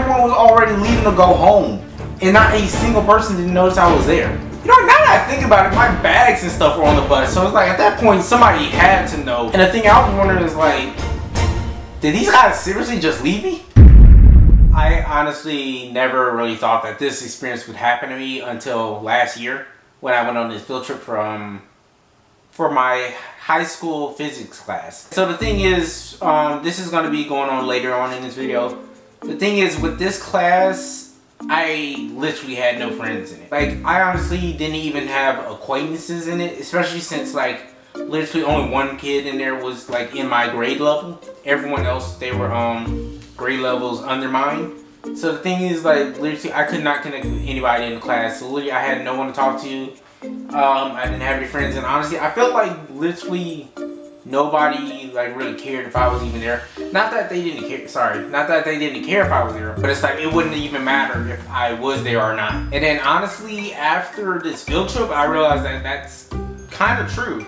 everyone was already leaving to go home. And not a single person didn't notice I was there. You know, now that I think about it, my bags and stuff were on the bus. So it's like, at that point, somebody had to know. And the thing I was wondering is like, did these guys seriously just leave me? I honestly never really thought that this experience would happen to me until last year when I went on this field trip for my high school physics class. So the thing is, this is going to be going on later on in this video. The thing is, with this class, I literally had no friends in it. Like, I honestly didn't even have acquaintances in it, especially since like literally only one kid in there was like in my grade level. Everyone else, they were grade levels under mine. So the thing is, like, literally I could not connect with anybody in the class. So literally I had no one to talk to. I didn't have any friends, and honestly I felt like literally nobody like really cared if I was even there. Not that they didn't care, sorry, not that they didn't care if I was there, but it's like it wouldn't even matter if I was there or not. And then honestly, after this field trip, I realized that that's kind of true,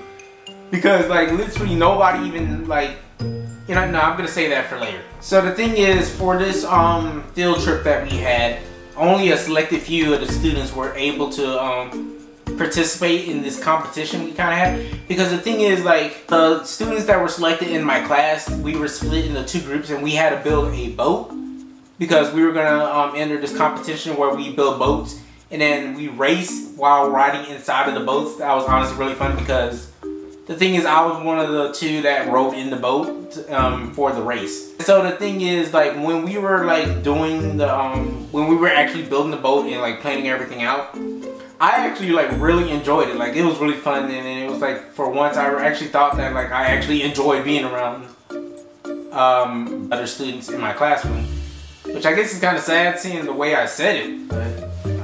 because like literally nobody even like, you know, no, I'm gonna say that for later. So the thing is, for this field trip that we had, only a selected few of the students were able to participate in this competition we kind of had. Because the thing is, like, the students that were selected in my class, we were split into two groups and we had to build a boat, because we were gonna enter this competition where we build boats and then we race while riding inside of the boats. That was honestly really fun, because the thing is, I was one of the two that rode in the boat for the race. So the thing is, like, when we were like doing the when we were actually building the boat and like planning everything out, I actually like really enjoyed it. Like, it was really fun, and it was like, for once I actually thought that like I actually enjoyed being around other students in my classroom, which I guess is kind of sad seeing the way I said it, but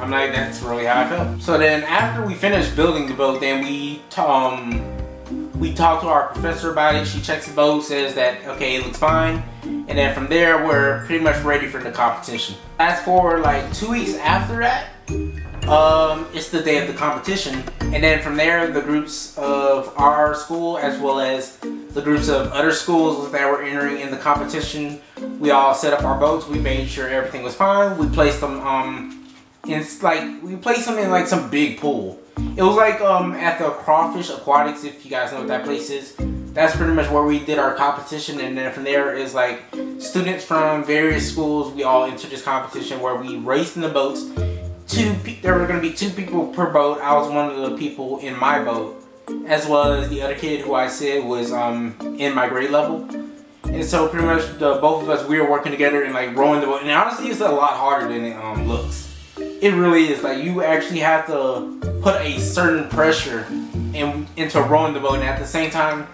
I'm like, that's really how I felt. So then after we finished building the boat, then we talked to our professor about it. She checks the boat, says that okay, it looks fine, and then from there we're pretty much ready for the competition. As for like 2 weeks after that, it's the day of the competition, and then from there the groups of our school as well as the groups of other schools that were entering in the competition, we all set up our boats. We made sure everything was fine. We placed them in like some big pool. It was like at the Crawfish Aquatics, if you guys know what that place is. That's pretty much where we did our competition, and then from there is like students from various schools. We all entered this competition where we raced in the boats. There were going to be 2 people per boat. I was one of the people in my boat, as well as the other kid who I said was in my grade level. And so pretty much both of us, we were working together and like rowing the boat. And honestly, it's a lot harder than it looks. It really is. Like, you actually have to put a certain pressure into rowing the boat, and at the same time,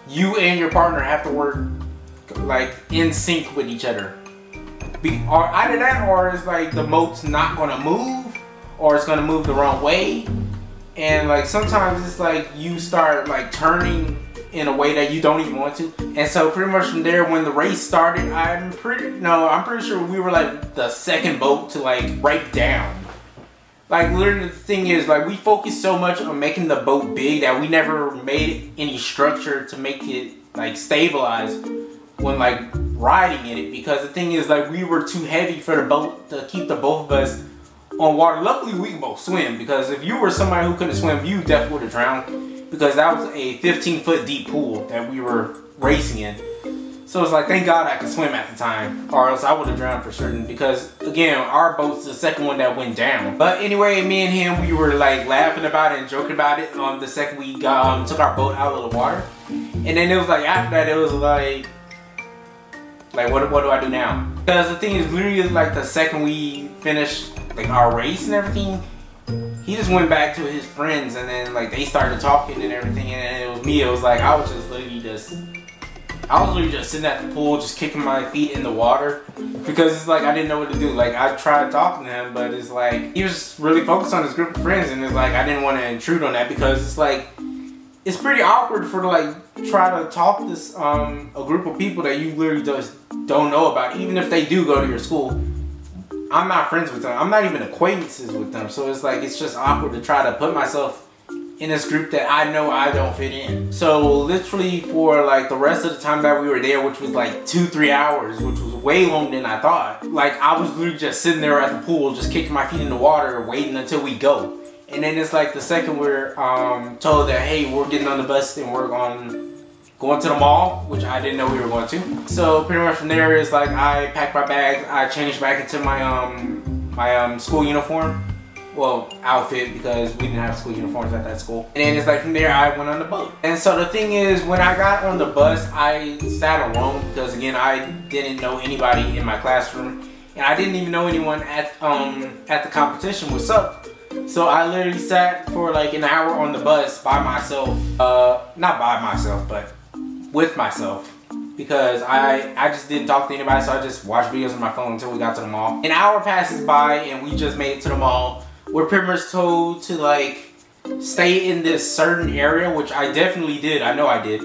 you and your partner have to work like in sync with each other. Or either that, or it's like the boat's not gonna move, or it's gonna move the wrong way, and like sometimes it's like you start like turning in a way that you don't even want to. And so pretty much from there, when the race started, I'm pretty sure we were like the second boat to like break down. Like, literally the thing is, like, we focused so much on making the boat big that we never made any structure to make it like stabilize when like riding in it, because the thing is, like, we were too heavy for the boat to keep the both of us on water. Luckily we can both swim, because if you were somebody who couldn't swim, you definitely would have drowned, because that was a 15-foot deep pool that we were racing in. So it's like, thank God I could swim at the time, or else I would have drowned for certain, because again, our boat's the second one that went down. But anyway, me and him, we were like laughing about it and joking about it the second we got took our boat out of the water. And then it was like, after that, it was like what do I do now? Because the thing is, literally, like, the second we finished like our race and everything, he just went back to his friends, and then like they started talking and everything, and then it was me. It was like I was literally just sitting at the pool, just kicking my feet in the water, because it's like I didn't know what to do. Like, I tried talking to him, but it's like he was really focused on his group of friends, and it's like I didn't want to intrude on that, because it's like it's pretty awkward for to like try to talk to this a group of people that you literally just don't know about, even if they do go to your school. I'm not friends with them. I'm not even acquaintances with them. So it's like, it's just awkward to try to put myself in this group that I know I don't fit in. So literally for like the rest of the time that we were there, which was like 2-3 hours, which was way longer than I thought. Like I was literally just sitting there at the pool, just kicking my feet in the water, waiting until we go. And then it's like the second we're told that, hey, we're getting on the bus and we're going to the mall, which I didn't know we were going to. So pretty much from there is like I packed my bags, I changed back into my school uniform. Well, outfit, because we didn't have school uniforms at that school. And then it's like from there I went on the boat. And so the thing is, when I got on the bus, I sat alone because again, I didn't know anybody in my classroom. And I didn't even know anyone at the competition. What's up? So I literally sat for like an hour on the bus by myself. Not by myself, but with myself. Because I just didn't talk to anybody, so I just watched videos on my phone until we got to the mall. An hour passes by and we just made it to the mall. We're pretty much told to like stay in this certain area, which I definitely did. I know I did.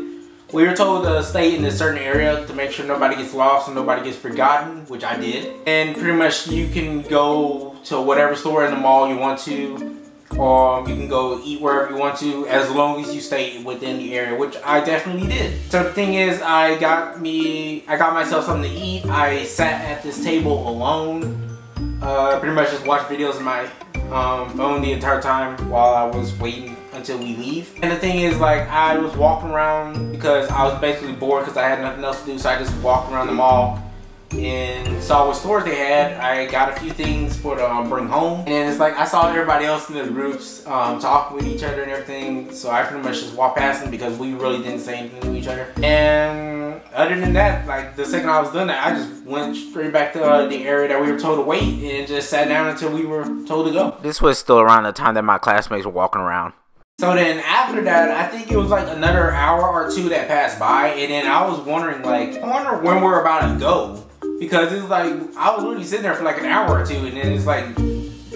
We were told to stay in this certain area to make sure nobody gets lost and nobody gets forgotten, which I did. And pretty much you can go to whatever store in the mall you want to, or you can go eat wherever you want to, as long as you stay within the area, which I definitely did. So the thing is, I got myself something to eat. I sat at this table alone. Pretty much just watched videos on my phone the entire time while I was waiting until we leave. And the thing is, like, I was walking around because I was basically bored because I had nothing else to do, so I just walked around the mall and saw what stores they had. I got a few things for to bring home, and it's like I saw everybody else in the groups talking with each other and everything, so I pretty much just walked past them because we really didn't say anything to each other. And other than that, like the second I was done that, I just went straight back to the area that we were told to wait and just sat down until we were told to go. This was still around the time that my classmates were walking around. So then after that, I think it was like another hour or two that passed by, and then I was wondering, like, I wonder when we're about to go. Because it's like, I was literally sitting there for like an hour or two, and then it's like,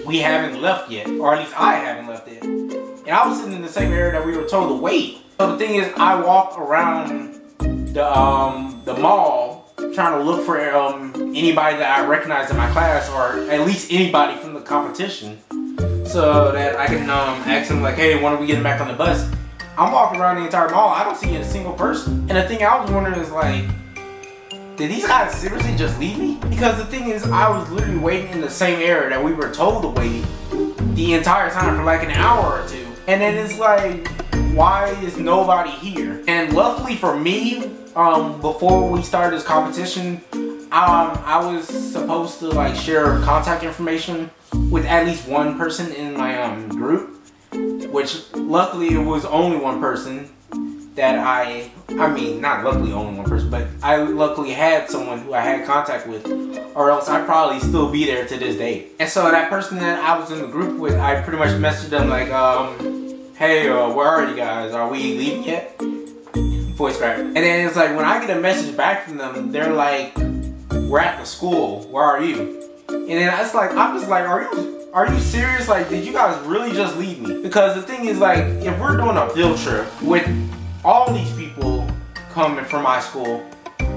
we haven't left yet, or at least I haven't left yet. And I was sitting in the same area that we were told to wait. So the thing is, I walked around the mall trying to look for anybody that I recognized in my class, or at least anybody from the competition, so that I can ask them like, hey, when are we getting back on the bus? I'm walking around the entire mall, I don't see a single person. And the thing I was wondering is like, did these guys seriously just leave me? Because the thing is, I was literally waiting in the same area that we were told to wait the entire time for like an hour or two. And then it's like, why is nobody here? And luckily for me, before we started this competition, I was supposed to like share contact information with at least one person in my group, which luckily it was only one person that I mean, not luckily only one person, but I luckily had someone who I had contact with, or else I'd probably still be there to this day. And so that person that I was in the group with, I pretty much messaged them like, hey, where are you guys? Are we leaving yet? Voice crack. And then it's like, when I get a message back from them, they're like, we're at the school, where are you? And then it's like, I'm just like, are you serious? Like, did you guys really just leave me? Because the thing is, like, if we're doing a field trip with all these people coming from my school,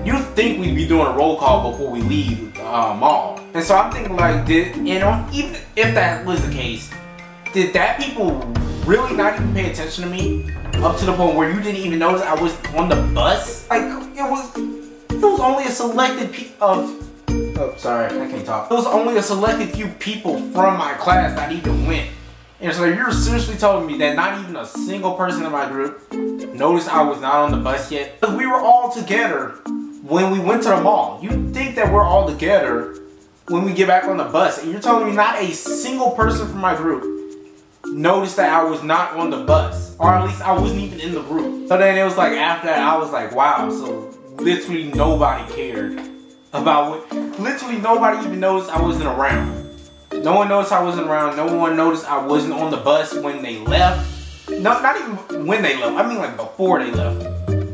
you'd think we'd be doing a roll call before we leave the mall. And so I'm thinking like, even if that was the case, did that people really not even pay attention to me up to the point where you didn't even notice I was on the bus? Like, it was only a selected sorry, I can't talk. It was only a selected few people from my class that even went. And so you're seriously telling me that not even a single person in my group noticed I was not on the bus yet? Because we were all together when we went to the mall. You'd think that we're all together when we get back on the bus. And you're telling me not a single person from my group noticed that I was not on the bus. Or at least I wasn't even in the group. So then it was like, after that, I was like, wow, so literally nobody cared about what, literally nobody even noticed I wasn't around. No one noticed I wasn't around. No one noticed I wasn't on the bus when they left. No, not even when they left. I mean like before they left.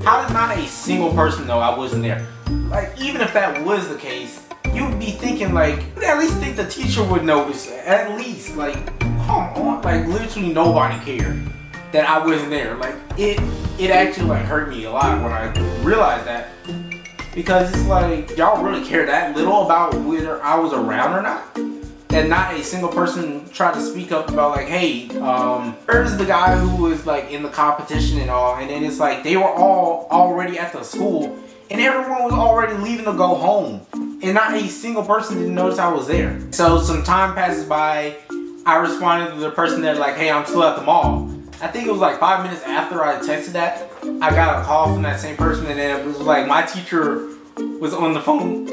How did not a single person know I wasn't there? Like, even if that was the case, you'd be thinking like, you'd at least think the teacher would notice. At least, like, come on. Like, literally nobody cared that I wasn't there. Like, it actually like hurt me a lot when I realized that. Because it's like, y'all really care that little about whether I was around or not? that not a single person tried to speak up about like, hey, where's the guy who was like in the competition and all, and then it's like they were all already at the school and everyone was already leaving to go home and not a single person didn't notice I was there. So some time passes by, I responded to the person that like, hey, I'm still at the mall. I think it was like 5 minutes after I texted that, I got a call from that same person, and then it was like my teacher was on the phone.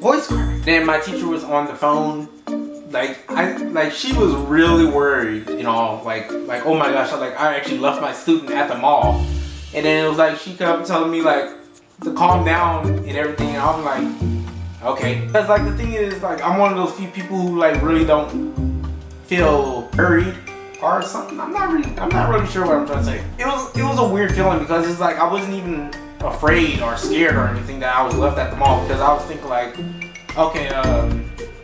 Voice crack. Then my teacher was on the phone. Like she was really worried, you know, like oh my gosh, I actually left my student at the mall. And then it was like she kept telling me like to calm down and everything, and I'm like, okay. Because like the thing is, like I'm one of those few people who like really don't feel worried or something. I'm not really sure what I'm trying to say. It was a weird feeling because it's like I wasn't even afraid or scared or anything that I was left at the mall, because I was thinking like, okay,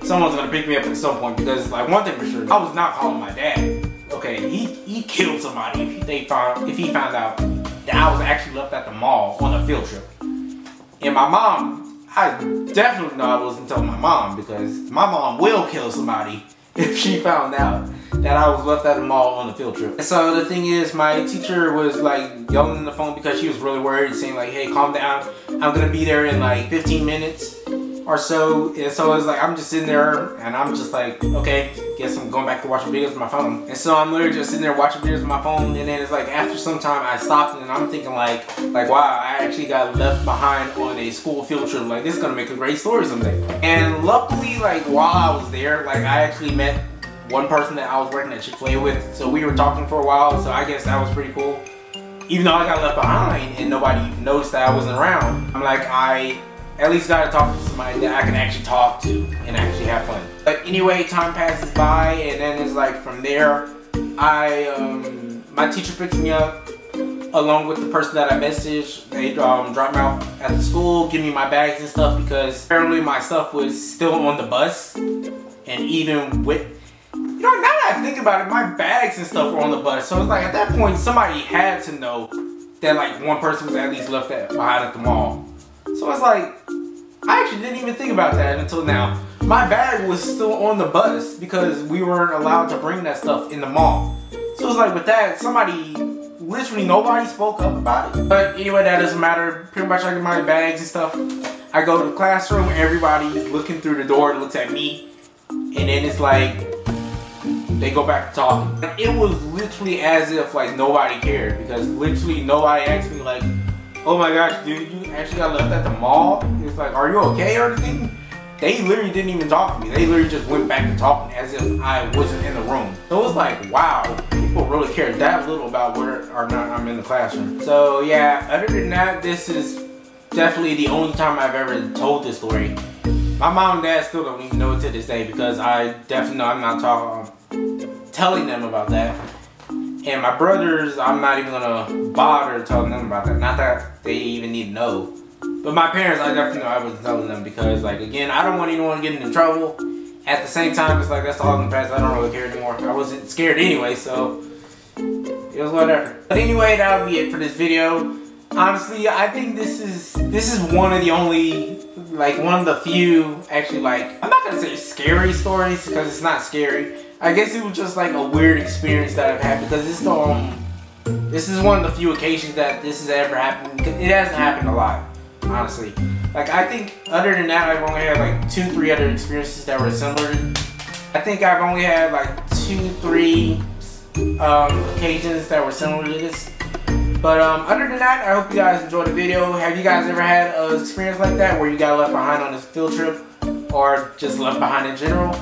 someone's gonna pick me up at some point, because like one thing for sure, I was not calling my dad. Okay, he killed somebody if he found out that I was actually left at the mall on a field trip. And my mom, I definitely know I wasn't telling my mom, because my mom will kill somebody if she found out that I was left at the mall on a field trip. And so the thing is, my teacher was like yelling on the phone because she was really worried, saying like, hey, calm down, I'm gonna be there in like 15 minutes or so. And so it's like I'm just sitting there and I'm just like, okay, guess I'm going back to watching videos on my phone. And so I'm literally just sitting there watching videos on my phone, and then it's like after some time I stopped and I'm thinking like wow, I actually got left behind on a school field trip. Like this is gonna make a great story someday. And luckily, like while I was there, like I actually met one person that I was working at Chick-fil-A with, so we were talking for a while, so I guess that was pretty cool. Even though I got left behind and nobody even noticed that I wasn't around, I'm like, I at least gotta talk to somebody that I can actually talk to and actually have fun. But anyway, time passes by, and then it's like from there, my teacher picks me up along with the person that I messaged. They drop me off at the school, give me my bags and stuff, because apparently my stuff was still on the bus. And even with, you know, now that I think about it, my bags and stuff were on the bus. So it's like at that point, somebody had to know that like one person was at least left behind at the mall. So it's like, I actually didn't even think about that until now. My bag was still on the bus because we weren't allowed to bring that stuff in the mall. So it's like with that, literally nobody spoke up about it. But anyway, that doesn't matter. Pretty much I get my bags and stuff. I go to the classroom, everybody's looking through the door, looks at me. And then it's like, they go back to talking. It was literally as if like nobody cared, because literally nobody asked me like, oh my gosh, dude, you actually got left at the mall? It's like, are you okay or anything? They literally didn't even talk to me. They literally just went back to talking as if I wasn't in the room. So it was like, wow, people really care that little about whether or not I'm in the classroom. So yeah, other than that, this is definitely the only time I've ever told this story. My mom and dad still don't even know it to this day, because I definitely know I'm not telling them about that. And my brothers, I'm not even gonna bother telling them about that. Not that they even need to know. But my parents, I definitely know I wasn't telling them, because like again, I don't want anyone getting in trouble. At the same time, it's like that's all in the past. I don't really care anymore. I wasn't scared anyway, so it was whatever. But anyway, that'll be it for this video. Honestly, I think this is one of the only, like one of the few, actually, like, I'm not gonna say scary stories, because it's not scary. I guess it was just like a weird experience that I've had, because this is one of the few occasions that this has ever happened. It hasn't happened a lot, honestly. Like I think other than that, I've only had like 2-3 other experiences that were similar. I think I've only had like 2-3 occasions that were similar to this. But other than that, I hope you guys enjoyed the video. Have you guys ever had an experience like that where you got left behind on this field trip, or just left behind in general?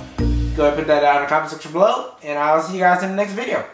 Go ahead and put that down in the comment section below, and I'll see you guys in the next video.